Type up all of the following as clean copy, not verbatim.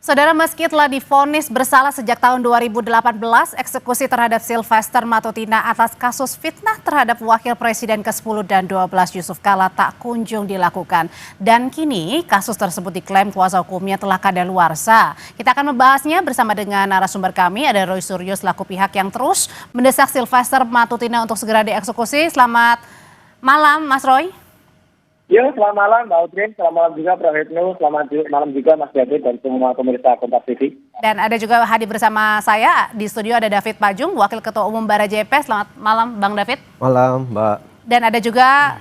Saudara, meski telah divonis bersalah sejak tahun 2018, eksekusi terhadap Sylvester Matutina atas kasus fitnah terhadap Wakil Presiden ke-10 dan 12 Yusuf Kala tak kunjung dilakukan. Dan kini kasus tersebut diklaim kuasa hukumnya telah kadaluarsa. Kita akan membahasnya bersama dengan narasumber kami, ada Roy Suryo selaku pihak yang terus mendesak Sylvester Matutina untuk segera dieksekusi. Selamat malam, Mas Roy. Ya, selamat malam Mbak Udrin, selamat malam juga Prof. Hipnu, selamat malam juga Mas David dan semua pemirsa Kompas TV. Dan ada juga hadir bersama saya di studio ada David Pajung, Wakil Ketua Umum Barajp. Selamat malam Bang David. Malam Mbak. Dan ada juga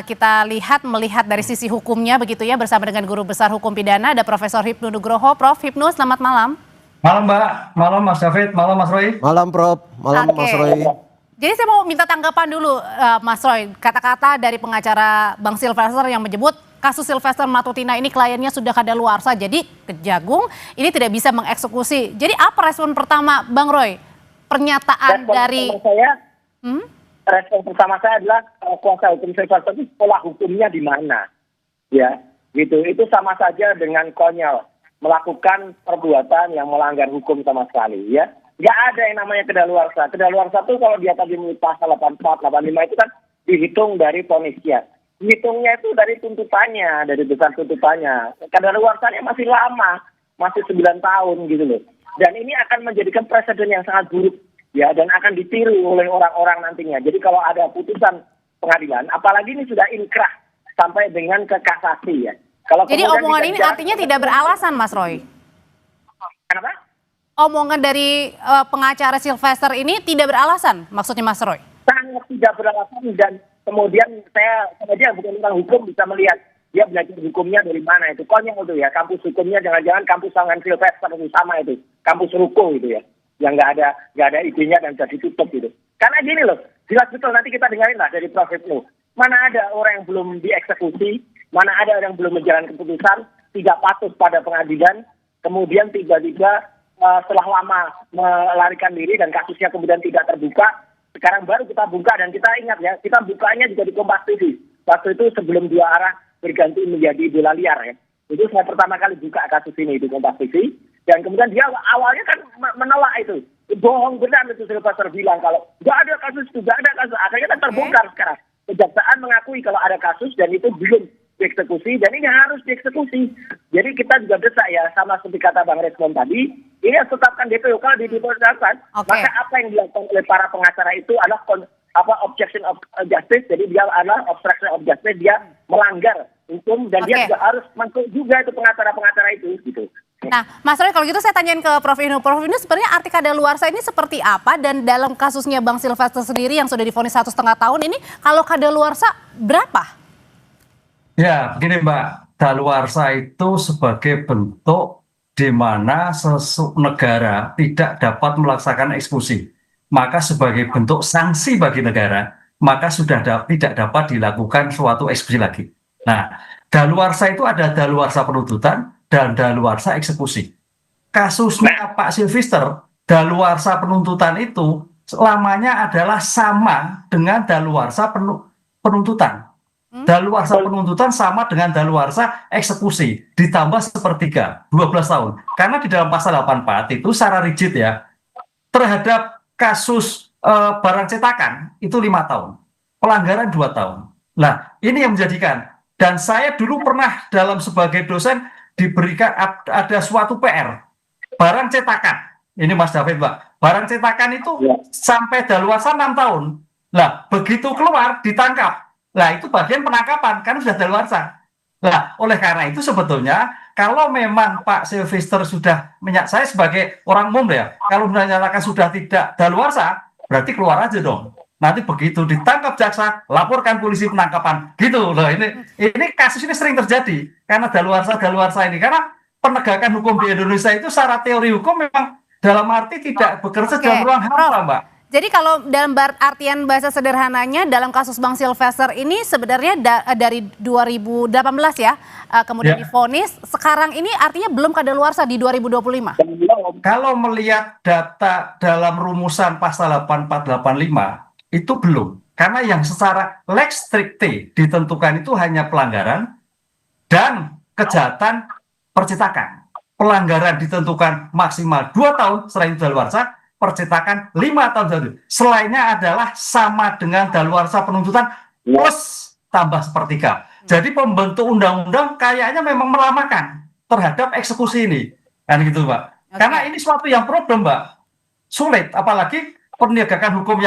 kita melihat dari sisi hukumnya begitu ya, bersama dengan Guru Besar Hukum Pidana ada Profesor Hipnu Nugroho. Prof. Hipnu, selamat malam. Malam Mbak, malam Mas David, malam Mas Roy. Malam Prof, malam Mas Roy. Jadi saya mau minta tanggapan dulu Mas Roy, kata-kata dari pengacara Bang Sylvester yang menyebut kasus Sylvester Matutina ini kliennya sudah kadaluarsa, jadi Kejagung ini tidak bisa mengeksekusi. Jadi apa respon pertama Bang Roy? Pernyataan Respon pertama saya adalah kuasa hukum Sylvester itu sekolah hukumnya di mana? Ya, gitu. Itu sama saja dengan konyol, melakukan perbuatan yang melanggar hukum sama sekali, ya. Nggak ada yang namanya kedaluarsa. Kedaluarsa itu kalau dia tadi menurut pasal 84, 85 itu kan dihitung dari vonisnya. Dihitungnya itu dari tuntutannya, dari besar tuntutannya. Kedaluarsanya masih lama, masih 9 tahun gitu loh. Dan ini akan menjadikan presiden yang sangat buruk, ya, dan akan ditiru oleh orang-orang nantinya. Jadi kalau ada putusan pengadilan, apalagi ini sudah inkrah sampai dengan ke kasasi, ya. Jadi omongan ini artinya tidak beralasan, Mas Roy? Kenapa? Omongan dari pengacara Sylvester ini tidak beralasan, maksudnya Mas Roy? Sangat tidak beralasan, dan kemudian saya bukan tentang hukum bisa melihat dia belajar hukumnya dari mana itu. Konyol itu ya, kampus hukumnya jangan-jangan kampus tangan Sylvester itu sama itu, kampus ruko itu ya, yang nggak ada idenya dan sudah ditutup gitu. Karena gini loh, jelas betul nanti kita dengarin lah dari Prof. Hipnu. Mana ada orang yang belum dieksekusi, mana ada orang yang belum menjalankan keputusan, tidak patuh pada pengadilan, kemudian tiba-tiba setelah lama melarikan diri dan kasusnya kemudian tidak terbuka, sekarang baru kita buka. Dan kita ingat ya, kita bukanya juga di Kompas TV. Waktu itu sebelum dua arah berganti menjadi bola liar ya. Itu saya pertama kali buka kasus ini di Kompas TV. Dan kemudian dia awalnya kan menolak itu. Bohong benar itu Sylvester bilang kalau nggak ada kasus itu, nggak ada kasus. Akhirnya kan terbongkar sekarang. Kejaksaan mengakui kalau ada kasus dan itu belum dieksekusi, dan ini harus dieksekusi. Jadi kita juga desak ya, sama seperti kata Bang Resmond tadi, ini harus tetapkan DPO. Kalau ditetapkan, maka apa yang dilakukan oleh para pengacara itu adalah obstruction of justice, jadi dia adalah obstruction of justice, dia melanggar hukum, dan dia juga harus masuk juga itu pengacara-pengacara itu gitu. Nah, Mas Roy, kalau gitu saya tanyain ke Prof. Hipnu. Prof. Hipnu, sebenarnya arti kadaluarsa ini seperti apa? Dan dalam kasusnya Bang Sylvester sendiri yang sudah divonis 1,5 tahun ini, kalau kadaluarsa berapa? Ya, begini Mbak, daluarsa itu sebagai bentuk di mana negara tidak dapat melaksanakan eksekusi. Maka sebagai bentuk sanksi bagi negara, maka sudah tidak dapat dilakukan suatu eksekusi lagi. Nah, daluarsa itu ada daluarsa penuntutan dan daluarsa eksekusi. Kasusnya Pak Sylvester, daluarsa penuntutan itu lamanya adalah sama dengan daluarsa penuntutan. Daluarsa penuntutan sama dengan daluarsa eksekusi, ditambah sepertiga, 12 tahun. Karena di dalam pasal 84 itu secara rigid ya, terhadap kasus barang cetakan itu 5 tahun, pelanggaran 2 tahun. Nah, ini yang menjadikan, dan saya dulu pernah dalam sebagai dosen diberikan ada suatu PR, barang cetakan, ini Mas David Mbak, barang cetakan itu sampai daluarsa 6 tahun. Nah, begitu keluar ditangkap. Nah, itu bagian penangkapan, kan sudah daluarsa. Nah, oleh karena itu sebetulnya, kalau memang Pak Sylvester sudah, saya sebagai orang umum ya, kalau menyatakan sudah tidak daluarsa, berarti keluar aja dong. Nanti begitu ditangkap jaksa, laporkan polisi penangkapan. Gitu loh, ini kasus ini sering terjadi, karena daluarsa ini. Karena penegakan hukum di Indonesia itu secara teori hukum memang dalam arti tidak bekerja dalam ruang hampa, Mbak. Jadi kalau dalam artian bahasa sederhananya dalam kasus Bang Sylvester ini sebenarnya dari 2018 ya, kemudian divonis, sekarang ini artinya belum kadaluarsa di 2025. Kalau melihat data dalam rumusan pasal 8485 itu belum. Karena yang secara lex stricte ditentukan itu hanya pelanggaran dan kejahatan percetakan. pelanggaran ditentukan maksimal 2 tahun setelah itu daluarsa, percetakan 5 tahun dahulu. Selainnya adalah sama dengan daluarsa penuntutan plus tambah sepertiga. Jadi pembentuk undang-undang kayaknya memang melamakan terhadap eksekusi ini. Kan gitu, Mbak. Karena ini suatu yang problem, Mbak. Sulit, apalagi penegakan hukum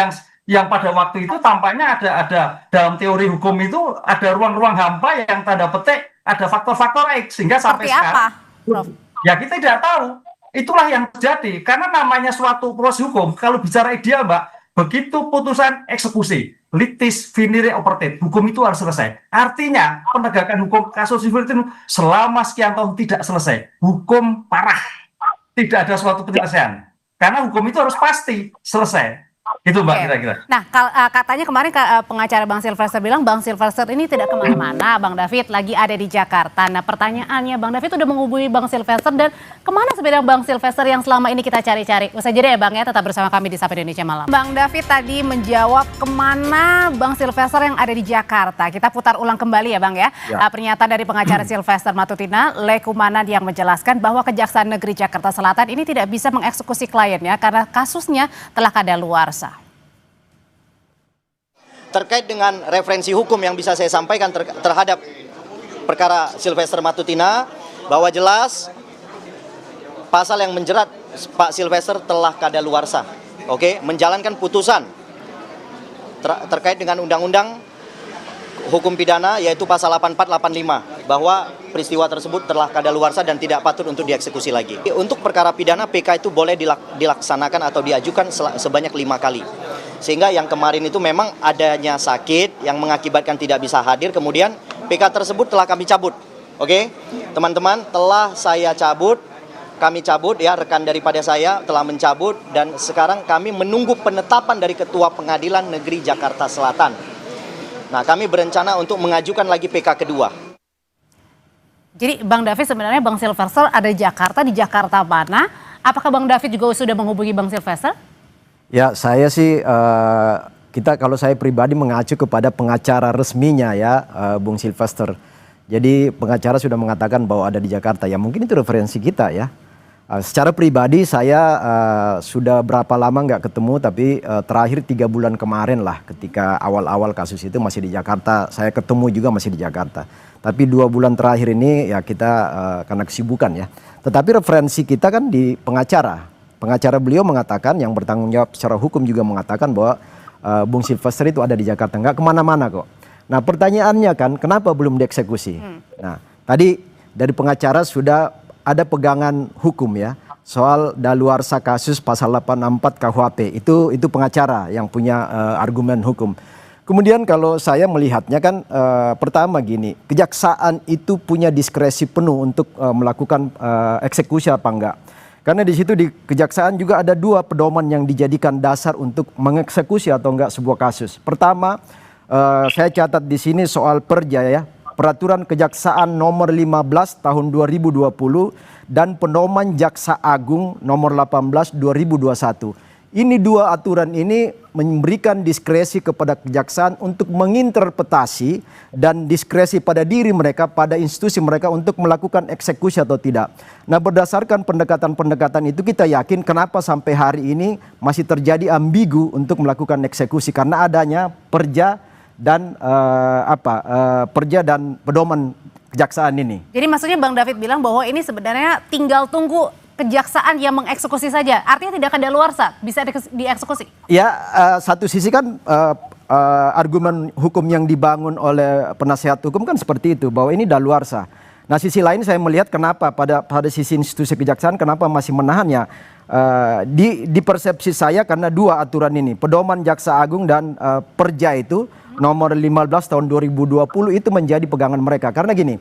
yang pada waktu itu tampaknya ada dalam teori hukum itu ada ruang-ruang hampa yang tanda petik ada faktor-faktor X sehingga sampai sekarang ya kita tidak tahu. Itulah yang terjadi karena namanya suatu proses hukum kalau bicara ideal, Mbak, begitu putusan eksekusi litis finire operatif, hukum itu harus selesai. Artinya penegakan hukum kasus sipil itu selama sekian tahun tidak selesai, hukum parah, tidak ada suatu penyelesaian. Karena hukum itu harus pasti selesai. Itu, Mbak, kira-kira. Nah, katanya kemarin pengacara Bang Silvester bilang Bang Silvester ini tidak kemana-mana, Bang David lagi ada di Jakarta. Nah, pertanyaannya Bang David udah menghubungi Bang Silvester dan kemana sebenarnya Bang Silvester yang selama ini kita cari-cari? Usai jeda ya Bang ya, tetap bersama kami di Sapa Indonesia Malam. Bang David tadi menjawab kemana Bang Silvester yang ada di Jakarta. Kita putar ulang kembali ya Bang ya. Pernyataan dari pengacara Silvester Matutina, Lekumanan yang menjelaskan bahwa Kejaksaan Negeri Jakarta Selatan ini tidak bisa mengeksekusi kliennya karena kasusnya telah kadaluarsa. Terkait dengan referensi hukum yang bisa saya sampaikan terhadap perkara Silvester Matutina, bahwa jelas pasal yang menjerat Pak Silvester telah kadaluarsa, menjalankan putusan terkait dengan undang-undang hukum pidana yaitu pasal 8485 bahwa peristiwa tersebut telah kadaluarsa dan tidak patut untuk dieksekusi lagi. Untuk perkara pidana PK itu boleh dilaksanakan atau diajukan sebanyak 5 kali. Sehingga yang kemarin itu memang adanya sakit yang mengakibatkan tidak bisa hadir, kemudian PK tersebut telah kami cabut. Teman-teman, telah saya cabut, kami cabut ya, rekan daripada saya telah mencabut dan sekarang kami menunggu penetapan dari Ketua Pengadilan Negeri Jakarta Selatan. Nah, kami berencana untuk mengajukan lagi PK kedua. Jadi Bang David sebenarnya Bang Silvester ada di Jakarta mana? Apakah Bang David juga sudah menghubungi Bang Silvester? Ya, saya sih kalau saya pribadi mengacu kepada pengacara resminya ya, Bung Silvester. Jadi pengacara sudah mengatakan bahwa ada di Jakarta. Ya mungkin itu referensi kita ya. Secara pribadi saya sudah berapa lama nggak ketemu, tapi terakhir 3 bulan kemarin lah ketika awal-awal kasus itu masih di Jakarta. Saya ketemu juga masih di Jakarta. Tapi 2 bulan terakhir ini ya kita karena kesibukan ya. Tetapi referensi kita kan di pengacara. Pengacara beliau mengatakan, yang bertanggung jawab secara hukum juga mengatakan bahwa Bung Silvester itu ada di Jakarta, nggak kemana-mana kok. Nah pertanyaannya kan, kenapa belum dieksekusi? Nah tadi dari pengacara sudah ada pegangan hukum ya, soal daluarsa kasus pasal 84 KUHP, itu pengacara yang punya argumen hukum. Kemudian kalau saya melihatnya kan pertama gini, kejaksaan itu punya diskresi penuh untuk melakukan eksekusi apa enggak. Karena di situ di kejaksaan juga ada 2 pedoman yang dijadikan dasar untuk mengeksekusi atau enggak sebuah kasus. Pertama, saya catat di sini soal perja ya, Peraturan Kejaksaan nomor 15 tahun 2020 dan Pedoman Jaksa Agung nomor 18 2021. Ini 2 aturan ini memberikan diskresi kepada kejaksaan untuk menginterpretasi dan diskresi pada diri mereka, pada institusi mereka untuk melakukan eksekusi atau tidak. Nah berdasarkan pendekatan-pendekatan itu kita yakin kenapa sampai hari ini masih terjadi ambigu untuk melakukan eksekusi. Karena adanya perja dan perja dan pedoman kejaksaan ini. Jadi maksudnya Bang David bilang bahwa ini sebenarnya tinggal tunggu kejaksaan yang mengeksekusi saja, artinya tidak kadaluarsa, bisa dieksekusi? Ya, satu sisi kan argumen hukum yang dibangun oleh penasihat hukum kan seperti itu, bahwa ini daluarsa. Nah sisi lain saya melihat kenapa pada sisi institusi kejaksaan kenapa masih menahannya. Di persepsi saya karena 2 aturan ini, Pedoman Jaksa Agung dan perja itu nomor 15 tahun 2020 itu menjadi pegangan mereka. Karena gini,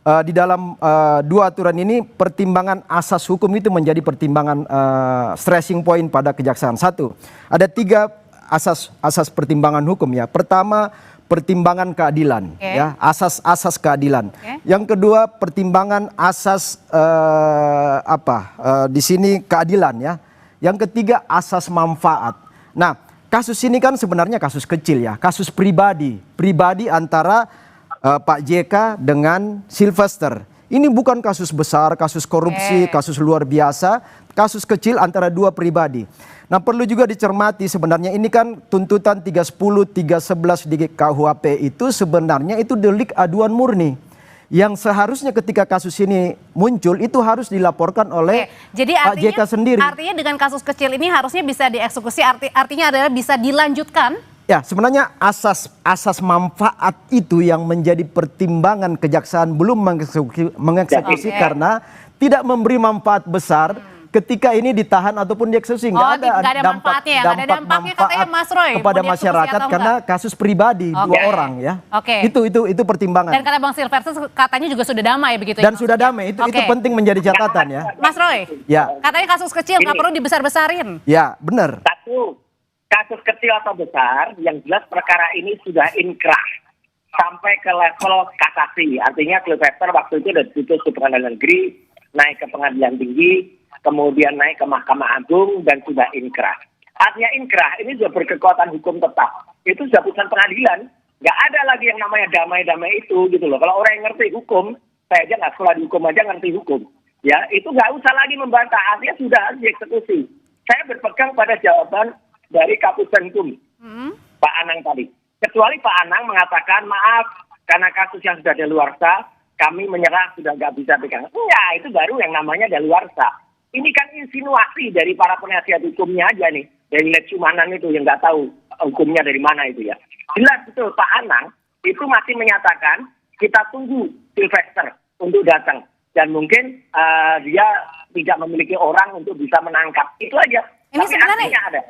di dalam 2 aturan ini pertimbangan asas hukum itu menjadi pertimbangan stressing point pada kejaksaan. 1, ada 3 asas pertimbangan hukum ya. Pertama, pertimbangan keadilan ya, asas keadilan. Yang kedua, pertimbangan asas di sini keadilan ya. Yang ketiga, asas manfaat. Nah, kasus ini kan sebenarnya kasus kecil ya, kasus pribadi antara Pak JK dengan Silvester. Ini bukan kasus besar, kasus korupsi, kasus luar biasa, kasus kecil antara dua pribadi. Nah, perlu juga dicermati sebenarnya ini kan tuntutan 310, 311 di KUHP itu sebenarnya itu delik aduan murni. Yang seharusnya ketika kasus ini muncul itu harus dilaporkan oleh Jadi Pak JK sendiri. Artinya dengan kasus kecil ini harusnya bisa dieksekusi, artinya adalah bisa dilanjutkan. Ya, sebenarnya asas manfaat itu yang menjadi pertimbangan kejaksaan belum mengeksekusi karena tidak memberi manfaat besar ketika ini ditahan ataupun dieksekusi. Nggak ada dampak katanya Mas Roy kepada masyarakat karena kasus pribadi dua orang ya. Itu pertimbangan. Dan kata Bang Silvester katanya juga sudah damai begitu ya. Dan sudah damai, itu penting menjadi catatan ya. Mas Roy, katanya kasus kecil nggak perlu dibesar-besarin. Ya, benar. Satu, kasus kecil atau besar, yang jelas perkara ini sudah inkrah sampai ke level kasasi. Artinya Silvester waktu itu sudah diputus ke pengadilan negeri, naik ke pengadilan tinggi, kemudian naik ke Mahkamah Agung dan sudah inkrah. Artinya inkrah ini sudah berkekuatan hukum tetap. Itu sudah putusan pengadilan. Nggak ada lagi yang namanya damai-damai itu gitu loh. Kalau orang yang ngerti hukum, saya aja nggak sekolah di hukum aja ngerti hukum. Ya, itu nggak usah lagi membantah. Artinya sudah harus dieksekusi. Saya berpegang pada jawaban dari Kapusen Hukum, Pak Anang tadi. Kecuali Pak Anang mengatakan, maaf, karena kasus yang sudah daluarsa, kami menyerah, sudah nggak bisa pegang. Enggak, itu baru yang namanya daluarsa. Ini kan insinuasi dari para penasihat hukumnya aja nih. Dari Lecumanan itu yang nggak tahu hukumnya dari mana itu ya. Jelas betul Pak Anang itu masih menyatakan kita tunggu Silvester untuk datang. Dan mungkin dia tidak memiliki orang untuk bisa menangkap. Itu aja. Ini tapi sebenarnya ada.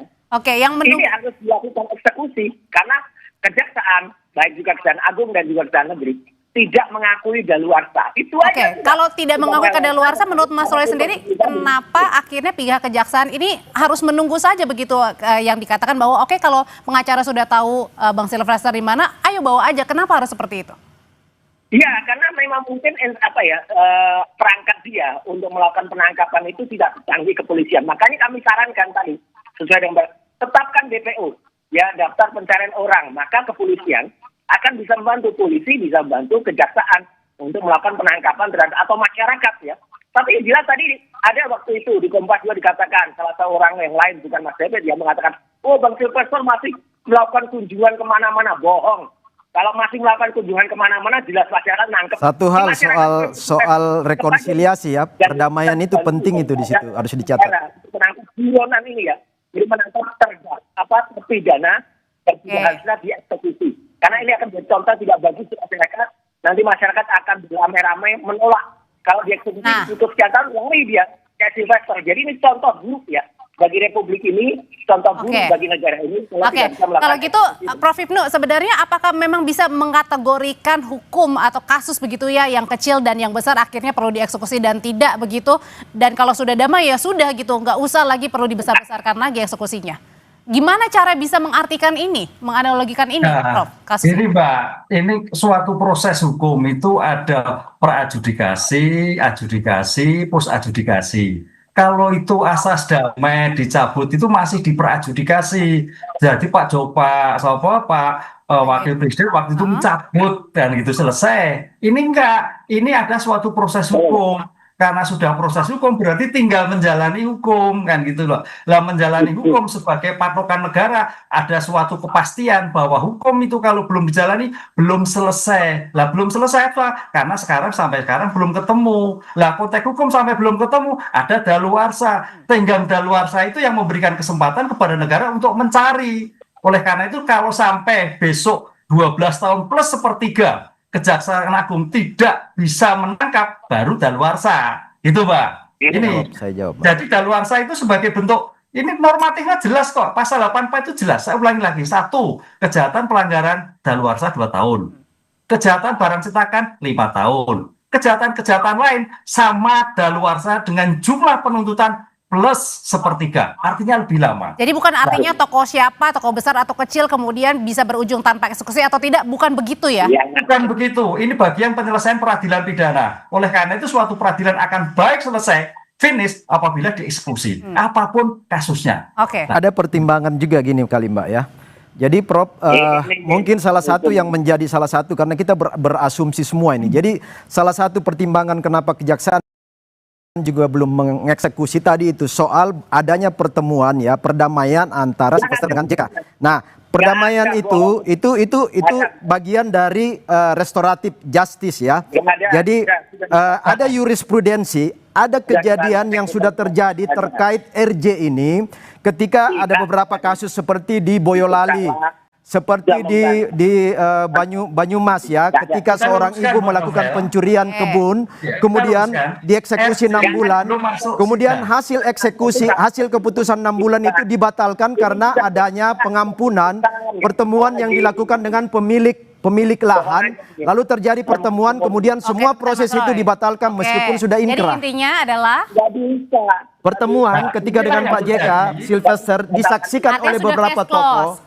yang ini harus dilakukan eksekusi. Karena kejaksaan, baik juga Kejaksaan Agung dan juga Kejaksaan Negeri, tidak mengakui daluarsa. Itu aja. Kalau tidak mengakui kedaluarsa, menurut Mas Roy sendiri, kenapa akhirnya pihak kejaksaan ini harus menunggu saja begitu yang dikatakan bahwa oke, kalau pengacara sudah tahu Bang Silvester di mana, ayo bawa aja. Kenapa harus seperti itu? Iya, karena memang mungkin perangkat dia untuk melakukan penangkapan itu tidak canggih kepolisian. Makanya kami sarankan tadi sesuai dengan tetapkan DPO, ya daftar pencarian orang, maka kepolisian akan bisa membantu, polisi bisa membantu kejaksaan untuk melakukan penangkapan terhadap atau masyarakat ya. Tapi jelas tadi ada waktu itu di Kompas juga dikatakan salah satu orang yang lain bukan Mas David yang mengatakan, oh Bang Silvester masih melakukan kunjungan kemana-mana. Bohong. Kalau masih melakukan kunjungan kemana-mana jelas masyarakat nangkep. Satu hal soal rekonsiliasi ya, perdamaian itu penting itu di situ harus dicatat. Menangkap buronan ini ya, jadi menangkap terpidana dan tidak harusnya dieksekusi. Karena ini akan menjadi contoh tidak bagus untuk masyarakat. Nanti masyarakat akan beramai-ramai menolak. Kalau dieksekusi tutup sekian lari dia kayak Silvester. Jadi ini contoh buruk ya bagi Republik ini, contoh buruk bagi negara ini. Kalau gitu, Prof. Ibnu, sebenarnya apakah memang bisa mengkategorikan hukum atau kasus begitu ya, yang kecil dan yang besar akhirnya perlu dieksekusi dan tidak begitu? Dan kalau sudah damai ya sudah gitu, nggak usah lagi perlu dibesar-besarkan lagi eksekusinya. Gimana cara bisa mengartikan ini, menganalogikan ini, Prof? Ini Mbak, ini suatu proses hukum itu ada pra-adjudikasi, adjudikasi, post-adjudikasi. Kalau itu asas damai dicabut itu masih di pra-adjudikasi. Jadi Pak Wakil Presiden waktu itu mencabut dan gitu selesai. Ini enggak, ini ada suatu proses hukum. Karena sudah proses hukum berarti tinggal menjalani hukum kan gitu loh. Lah menjalani hukum sebagai patokan negara ada suatu kepastian bahwa hukum itu kalau belum dijalani belum selesai. Lah belum selesai apa? Karena sampai sekarang belum ketemu. Lah konteks hukum sampai belum ketemu ada daluarsa. Tenggang daluarsa itu yang memberikan kesempatan kepada negara untuk mencari. Oleh karena itu kalau sampai besok 12 tahun plus sepertiga Kejaksaan Agung tidak bisa menangkap, baru daluarsa. Itu Pak. Ini. Saya jawab. Jadi daluarsa itu sebagai bentuk, ini normatifnya jelas kok. Pasal 84 itu jelas. Saya ulangi lagi. 1, kejahatan pelanggaran daluarsa 2 tahun. Kejahatan barang cetakan 5 tahun. Kejahatan-kejahatan lain sama daluarsa dengan jumlah penuntutan plus sepertiga, artinya lebih lama. Jadi bukan artinya tokoh siapa, tokoh besar atau kecil kemudian bisa berujung tanpa eksekusi atau tidak, bukan begitu ya? Bukan begitu, ini bagian penyelesaian peradilan pidana. Oleh karena itu suatu peradilan akan baik selesai, finish apabila dieksekusi, apapun kasusnya. Ada pertimbangan juga gini kali Mbak ya. Jadi Prof, mungkin salah satu yang menjadi salah satu karena kita berasumsi semua ini. Jadi salah satu pertimbangan kenapa kejaksaan juga belum mengeksekusi tadi itu soal adanya pertemuan ya perdamaian antara Sylvester dengan JK. Nah, perdamaian itu bagian dari restoratif justice ya. Jadi ada jurisprudensi, ada kejadian yang sudah terjadi terkait RJ ini ketika ada beberapa kasus seperti di Boyolali, seperti di Banyumas ya, ketika seorang ibu melakukan pencurian kebun, kemudian dieksekusi 6 bulan, kemudian hasil eksekusi, hasil keputusan 6 bulan itu dibatalkan karena adanya pengampunan pertemuan yang dilakukan dengan pemilik lahan, lalu terjadi pertemuan, kemudian semua proses itu dibatalkan meskipun sudah inkrah. Jadi intinya adalah Pertemuan ketika dengan Pak JK, Sylvester disaksikan oleh beberapa tokoh.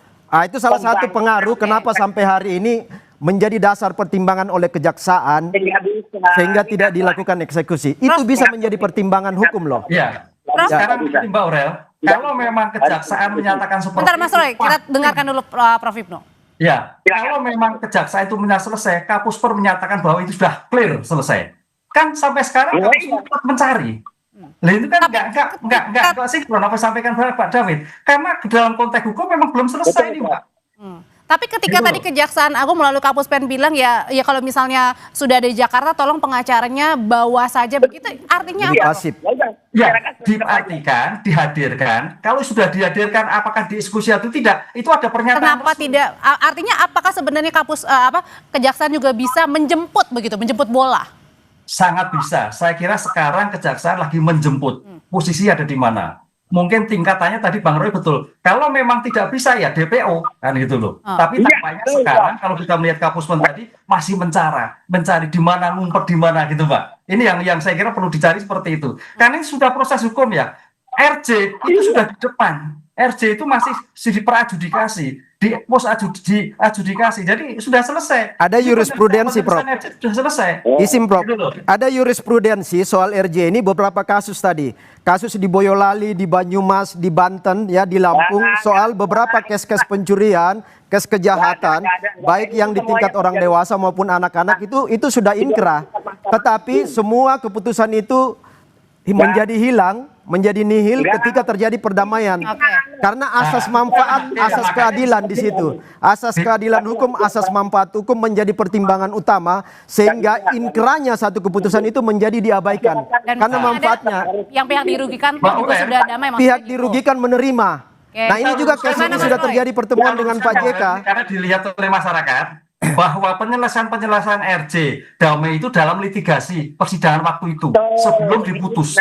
Itu salah satu pengaruh kenapa sampai hari ini menjadi dasar pertimbangan oleh kejaksaan sehingga tidak dilakukan eksekusi. Itu bisa menjadi pertimbangan hukum loh. Ya. Sekarang begini Mbak Aurel, kalau memang kejaksaan menyatakan seperti bentar Mas Roy, kita dengarkan dulu Prof Hipno. Ya, kalau memang kejaksaan itu selesai, Kapusper menyatakan bahwa itu sudah clear selesai. Kan sampai sekarang Kapusper tetap mencari. Lah itu kan enggak sinkron apa sampaikan Pak David. Karena dalam konteks hukum memang belum selesai ini, Mbak. Tapi ketika tadi Kejaksaan Agung melalui Kapuspen bilang ya kalau misalnya sudah ada di Jakarta tolong pengacaranya bawa saja begitu, artinya apa? Pasif. Ya, diartikan, dihadirkan. Kalau sudah dihadirkan apakah dieksekusi atau tidak? Itu ada pernyataan. Kenapa tidak? Artinya apakah sebenarnya Kejaksaan juga bisa menjemput begitu, menjemput bola? Sangat bisa. Saya kira sekarang kejaksaan lagi menjemput. Posisi ada di mana? Mungkin tingkatannya tadi Bang Roy betul. Kalau memang tidak bisa ya DPO kan gitu loh. Tapi tampaknya sekarang kalau kita melihat Kapuspen tadi masih mencari di mana, ngumpet di mana gitu, Mbak. Ini yang saya kira perlu dicari seperti itu. Karena ini sudah proses hukum ya. RJ itu sudah di depan. RJ itu masih di peradjudikasi, di pos adjudikasi. Jadi sudah selesai. Ada jurisprudensi, Prof. Sudah selesai. Isim, Prof. Ada jurisprudensi soal RJ ini beberapa kasus tadi. Kasus di Boyolali, di Banyumas, di Banten, ya di Lampung, soal beberapa kes-kes pencurian, kes kejahatan, baik yang di tingkat orang dewasa maupun anak-anak itu sudah inkrah. Tetapi semua keputusan itu menjadi hilang, menjadi nihil ketika terjadi perdamaian. Karena asas manfaat, asas keadilan di situ. Asas keadilan hukum, asas manfaat hukum menjadi pertimbangan utama sehingga inkrahnya satu keputusan itu menjadi diabaikan. Dan karena manfaatnya yang pihak dirugikan pun juga sudah damai. pihak dirugikan menerima. Nah, ini juga kasus ini sudah terjadi pertemuan dengan Pak JK. Karena dilihat oleh masyarakat bahwa penyelesaian RJ damai itu dalam litigasi persidangan waktu itu sebelum diputus.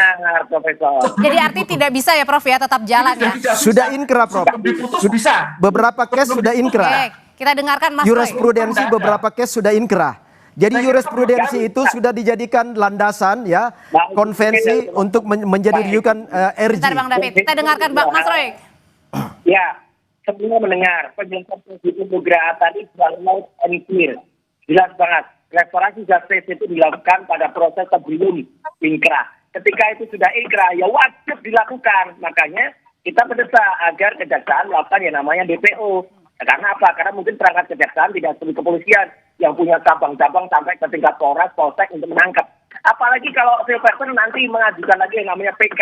Jadi artinya tidak bisa ya Prof ya, tetap jalan ya. Sudah inkrah, Prof. Diputus bisa. Beberapa kes sudah inkrah. Oke, kita dengarkan Mas Roy. Jurisprudensi beberapa kes sudah inkrah. Jadi jurisprudensi itu sudah dijadikan landasan ya konvensi untuk menjadi rujukan RJ. Bentar Bang David, kita dengarkan Bang Mas Roy. Ya, semua mendengar penjelasan Presiden Nugraha tadi sudah loud and clear. Jelas banget. Restorasi justice itu dilakukan pada proses sebelum inkrah. Ketika itu sudah inkrah, ya wajib dilakukan. Makanya kita mendesak agar kejaksaan melakukan yang namanya DPO. Karena apa? Karena mungkin perangkat kejaksaan tidak seperti kepolisian yang punya cabang-cabang sampai ke tingkat Polres, Polsek untuk menangkap. Apalagi kalau Sylvester nanti mengajukan lagi yang namanya PK.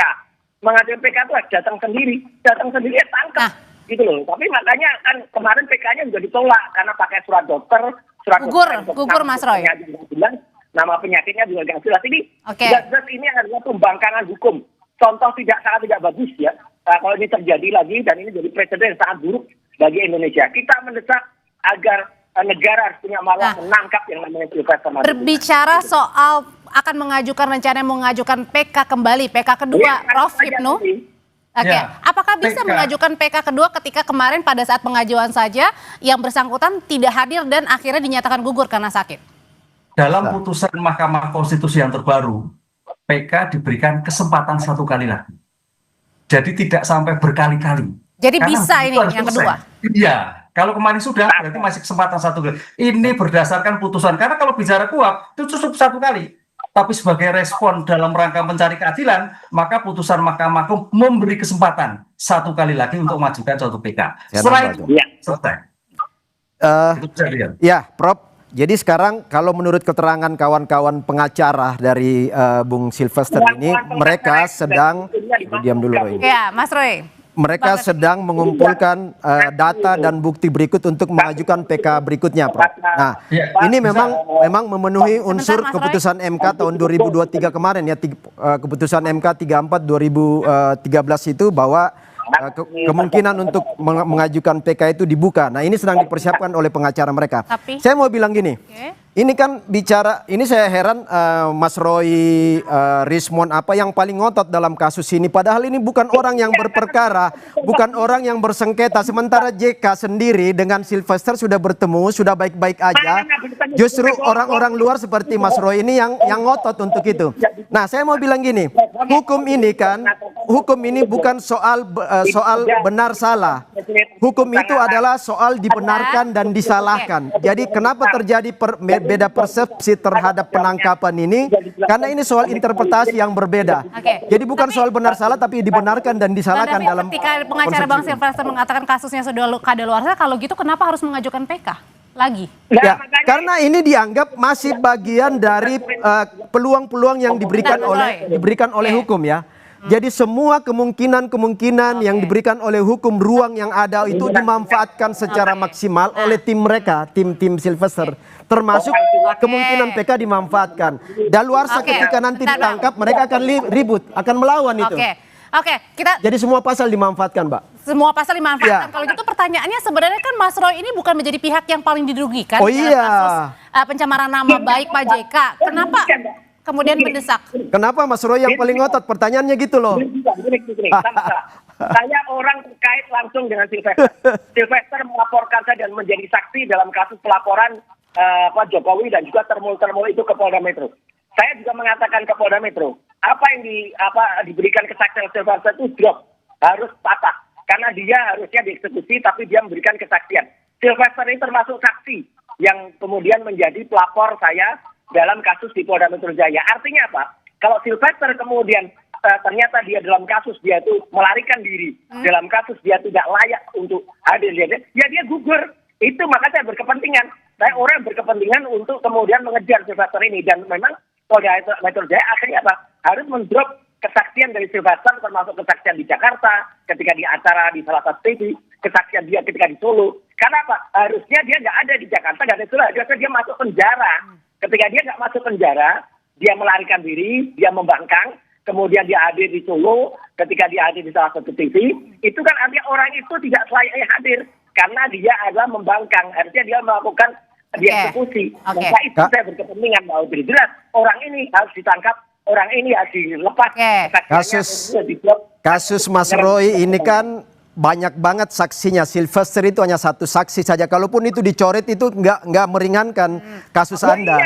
Mengajukan PK itu datang sendiri ya tangkap. Gitu loh. Tapi makanya kan kemarin PK-nya juga ditolak karena pakai surat dokter, gugur Mas Roy. Nama penyakitnya juga nggak jelas. Ini jelas ini adalah pembangkangan hukum. Contoh sangat tidak bagus ya. Kalau ini terjadi lagi dan ini jadi presiden yang sangat buruk bagi Indonesia. Kita mendesak agar negara harus punya marwah menangkap yang namanya Sylvester Mato Tina. Berbicara soal akan mengajukan PK kembali, PK kedua, Prof Hipno. Oke, apakah bisa mengajukan PK kedua ketika kemarin pada saat pengajuan saja yang bersangkutan tidak hadir dan akhirnya dinyatakan gugur karena sakit? Dalam putusan Mahkamah Konstitusi yang terbaru, PK diberikan kesempatan 1 kali lagi. Jadi tidak sampai berkali-kali. Jadi bisa ini yang kedua? Iya, kalau kemarin sudah berarti masih kesempatan 1 kali. Ini berdasarkan putusan, karena kalau bicara kuap itu cukup 1 kali. tapi sebagai respon dalam rangka mencari keadilan, maka putusan Mahkamah Agung memberi kesempatan satu kali lagi untuk mengajukan suatu PK. Setelah itu selesai. Itu bisa dilihat. Ya, Prof. Jadi sekarang kalau menurut keterangan kawan-kawan pengacara dari Bung Sylvester ini, mereka sedang diam dulu Roy. Ya, Mas Roy. Mereka sedang mengumpulkan data dan bukti berikut untuk mengajukan PK berikutnya, Prof. Nah, ini memang memenuhi unsur keputusan MK tahun 2023 kemarin ya, keputusan MK 34 2013 itu bahwa kemungkinan untuk mengajukan PK itu dibuka. Nah, ini sedang dipersiapkan oleh pengacara mereka. Saya mau bilang gini. Ini kan bicara, ini saya heran Mas Roy, Rismon apa yang paling ngotot dalam kasus ini. Padahal ini bukan orang yang berperkara, bukan orang yang bersengketa. Sementara JK sendiri dengan Sylvester sudah bertemu, sudah baik-baik aja. Justru orang-orang luar seperti Mas Roy ini yang ngotot untuk itu. Nah, saya mau bilang gini, hukum ini bukan soal benar salah. Hukum itu adalah soal dibenarkan dan disalahkan. Jadi kenapa terjadi beda persepsi terhadap penangkapan ini? Karena ini soal interpretasi yang berbeda. Jadi bukan soal benar salah tapi dibenarkan dan disalahkan dalam ketika pengacara Bang Sylvester mengatakan kasusnya sudah kadaluarsa, kalau gitu kenapa harus mengajukan PK lagi? Ya, karena ini dianggap masih bagian dari peluang-peluang yang diberikan oleh hukum ya. Jadi semua kemungkinan yang diberikan oleh hukum, ruang yang ada itu dimanfaatkan secara maksimal oleh tim mereka, tim Sylvester. Termasuk kemungkinan PK dimanfaatkan. Daluarsa ketika nanti ditangkap mereka akan ribut, akan melawan itu. Jadi semua pasal dimanfaatkan, Mbak. Semua pasal dimanfaatkan. Kalau gitu pertanyaannya sebenarnya kan Mas Roy ini bukan menjadi pihak yang paling dirugikan dalam kasus pencemaran nama baik Pak JK. Kenapa kemudian mendesak? Kenapa Mas Roy yang paling ngotot? Pertanyaannya gitu loh. Saya orang terkait langsung dengan Sylvester. Sylvester melaporkan saya dan menjadi saksi dalam kasus pelaporan Pak Jokowi dan juga termul itu ke Polda Metro. Saya juga mengatakan ke Polda Metro, apa yang diberikan kesaksian Sylvester itu drop, harus patah. Karena dia harusnya dieksekusi tapi dia memberikan kesaksian. Sylvester ini termasuk saksi yang kemudian menjadi pelapor saya dalam kasus di Polda Metro Jaya. Artinya apa? Kalau Sylvester kemudian ternyata dia dalam kasus dia itu melarikan diri, dalam kasus dia tidak layak untuk hadir, ya dia gugur. Itu maka saya berkepentingan. Saya orang yang berkepentingan untuk kemudian mengejar Sylvester ini. Dan memang Polda Metro Jaya akhirnya apa? Harus mendrop kesaksian dari Sylvester, termasuk kesaksian di Jakarta, ketika di acara di salah satu TV, kesaksian dia ketika di Solo. Karena apa? Harusnya dia nggak ada di Jakarta, nggak ada di Solo. Harusnya dia masuk penjara. Ketika dia nggak masuk penjara, dia melarikan diri, dia membangkang, kemudian dia hadir di Solo, ketika dia hadir di salah satu TV, itu kan artinya orang itu tidak selayaknya hadir. Karena dia adalah membangkang, harusnya dia melakukan dieksekusi. Maka itu saya berkepentingan bahwa jelas orang ini harus ditangkap, orang ini harus dilepas. Kasus Mas Roy ini kan banyak banget saksinya. Sylvester itu hanya satu saksi saja. Kalaupun itu dicoret itu nggak meringankan kasus Anda.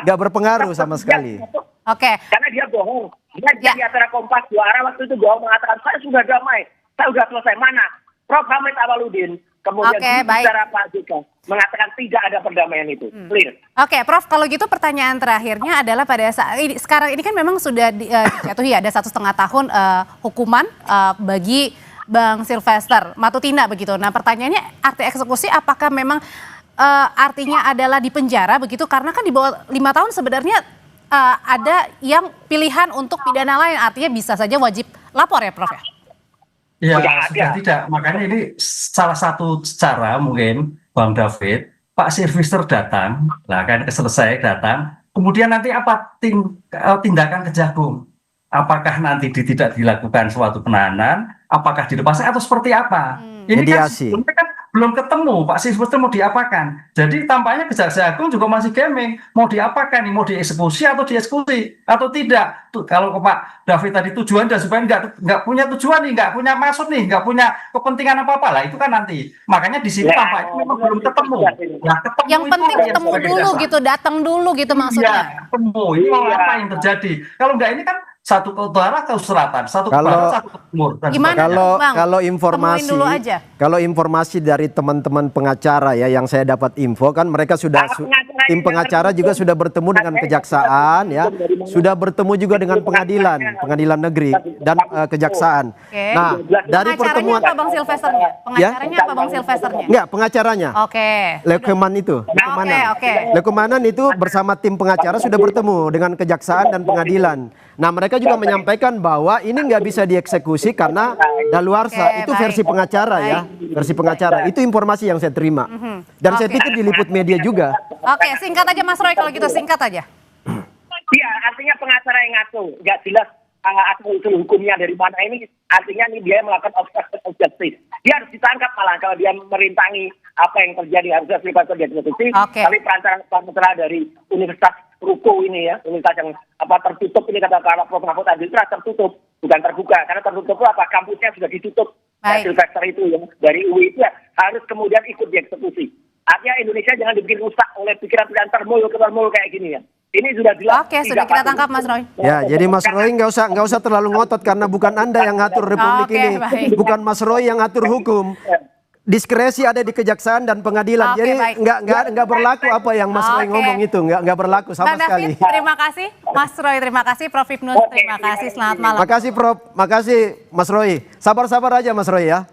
Nggak berpengaruh sama sekali. Karena dia bohong. Dia di acara Kompas 2 arah waktu itu bohong mengatakan saya sudah damai, saya sudah selesai. Mana? Prof. Hamid Awaludin kemudian bicara Pak JK mengatakan tidak ada perdamaian itu. Clear. Prof, kalau gitu pertanyaan terakhirnya adalah pada saat ini, sekarang ini kan memang sudah dijatuhi ada 1,5 tahun hukuman bagi Bang Sylvester Matutina begitu. Nah, pertanyaannya arti eksekusi apakah memang artinya adalah di penjara begitu? Karena kan di bawah 5 tahun sebenarnya ada yang pilihan untuk pidana lain, artinya bisa saja wajib lapor ya, Prof ya? Ya, sudah tidak. Makanya ini salah satu cara mungkin Bang David, Pak Sylvester datang, lah kan selesai datang, kemudian nanti apa tindakan Kejagung? Apakah nanti tidak dilakukan suatu penahanan, apakah dilepaskan atau seperti apa? Ini kan belum ketemu Pak Sylvester mau diapakan. Jadi tampaknya Kejaksaan Agung juga masih gaming, mau diapakan nih, mau dieksekusi atau dieksekusi atau tidak. Tuh, kalau Pak David tadi tujuan dan supaya nggak punya tujuan nih, nggak punya maksud nih, nggak punya kepentingan apa-apa lah, itu kan nanti. Makanya di sini tampaknya memang belum ketemu. Nah, ketemu yang penting ketemu dulu gitu, datang dulu gitu maksudnya. Iya, ketemu. Ini apa yang terjadi? Kalau nggak ini kan satu ke utara ke selatan, satu ke barat, satu ke timur. Kalau informasi dari teman-teman pengacara ya yang saya dapat info kan mereka sudah tim pengacara juga sudah bertemu dengan kejaksaan ya, sudah bertemu juga dengan pengadilan negeri dan kejaksaan. Oke. Nah, dari Pengacaranya pertemuan apa Bang Silvesternya? Pengacaranya apa Bang Silvesternya? enggak, pengacaranya. Oke. Lekeman itu, Oke. Lekemanan itu bersama tim pengacara sudah bertemu dengan kejaksaan dan pengadilan. Nah, mereka juga menyampaikan bahwa ini nggak bisa dieksekusi karena daluarsa. Oke, Itu versi baik. pengacara ya, versi pengacara. Itu informasi yang saya terima. Dan saya Oke. pikir diliput media juga. Oke, singkat aja Mas Roy kalau gitu, singkat aja. Iya, artinya pengacara yang ngatur, nggak jelas asal usul hukumnya dari mana ini. Artinya ini dia melakukan obstruction of justice. Dia harus ditangkap malah kalau dia merintangi apa yang terjadi, harusnya Silvester dieksekusi. Oke. Tapi pengacara dari Universitas Ruko ini ya, universitas yang tertutup ini kata Prof. Mahfud tadi tertutup, bukan terbuka. Karena tertutup itu apa? Kampusnya sudah ditutup. Baik. Silvester itu yang dari UI itu ya, harus kemudian ikut dieksekusi. Artinya Indonesia jangan dibikin rusak oleh pikiran-pikiran termul kayak gini ya. Ini sudah jelas. Oke, sudah kita tangkap Mas Roy. Ya, jadi Mas Roy nggak usah terlalu ngotot karena bukan Anda yang ngatur Republik Oke, ini, baik. bukan Mas Roy yang ngatur hukum. Diskresi ada di kejaksaan dan pengadilan. Oke, Jadi baik. nggak berlaku apa yang Mas Roy Oke. ngomong itu, nggak berlaku sama Bang sekali. David, terima kasih. Mas Roy, terima kasih. Prof. Ibnus, terima kasih. Selamat malam. Makasih Prof, makasih Mas Roy. Sabar-sabar aja Mas Roy ya.